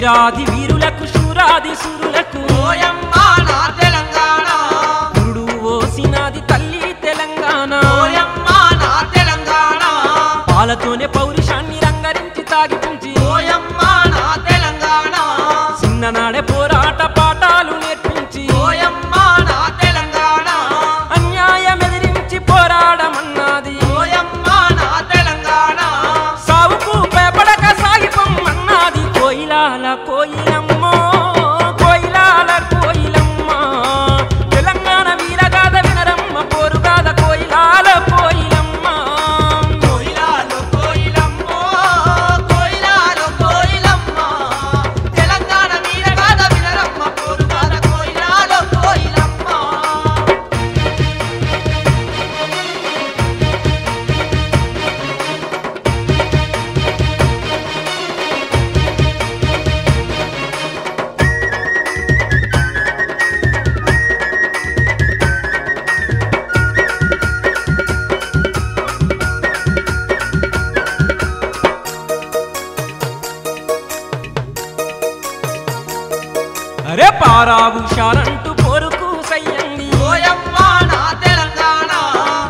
వీరాది వీరులకు శూరాది శూరులకు ఓయమ్మ నా తెలంగాణ గురుడు ఓసినాది తల్లి తెలంగాణ ఓయమ్మ నా తెలంగాణ పాలతోనే పౌరుషాన్ని రంగరించి తాగిపించి ఓయమ్మ నా తెలంగాణ చిన్ననాడే పోరాట పాఠాలు నేర్పించి ఓయమ్మ నా తెలంగాణ అన్యాయం ఎదిరించి పోరాడమన్నది ఓయమ్మ నా తెలంగాణ సావుకు భయపడక సాగిపోమన్నది కోయిలాల కోయిలమ్మో కోయిలాల కోయిలమ్మ తెలంగాణ వీరగాథ వినరమ్మ పోరుగాథ కోయిలాల కోయిలమ్మ కోయిలాలో కోయిలమ్మో కోయిలాలో కోయిలమ్మ తెలంగాణ వీరగాథ వినరమ్మ పోరుగాథ కోయిలాలో కోయిలమ్మ అరే పారావు షారంటూ పోరుకు సయ్యండి ఓయమ్మ నా తెలంగాణ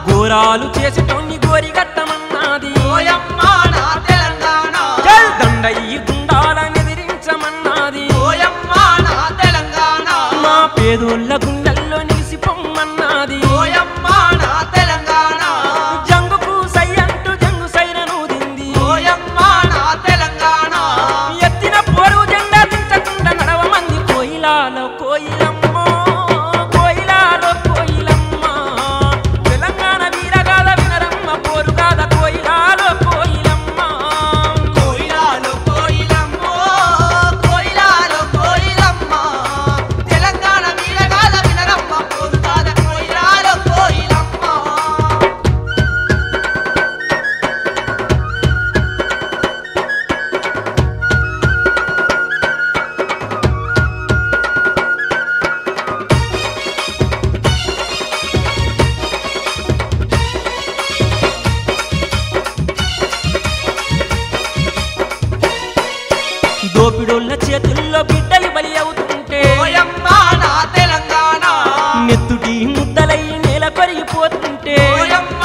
ఘోరాలు చేసేటోన్ని గోరిగట్టమన్నది ఓయమ్మ నా తెలంగాణ చల్ దండయ్యి గుండాలను ఎదిరించమన్నది ఓయమ్మ నా తెలంగాణ మా పేదోళ్ళ గుండెల్లో నిలిసిపోమ్మన్నది ఓయమ్మ నా తెలంగాణ జంగుకు సై అంటూ జంగు సైరను దింది ఓయమ్మ నా తెలంగాణ ఎత్తిన పోరు జెండా దించకుండా నడవమంది కోయిలాలో కోయిలమ్మో కోయిలాలో కోయిలమ్మ తెలంగాణ వీరగాథ వినరమ్మ పోరుగాథ కోయిలాలో కోయిలమ్మ కోయిలాలో కోయిలమ్మో కోయిలాలో కోయిలమ్మ తెలంగాణ వీరగాథ వినరమ్మ పోరుగాథ కోయిలాలో కోయిలమ్మ దోపిడోళ్ళ చేతుల్లో బిడ్డలు బలి అవుతుంటే ఓయమ్మ నా తెలంగాణ నెత్తుటి ముద్దలై నేల కొరిగిపోతుంటే ఓయమ్మ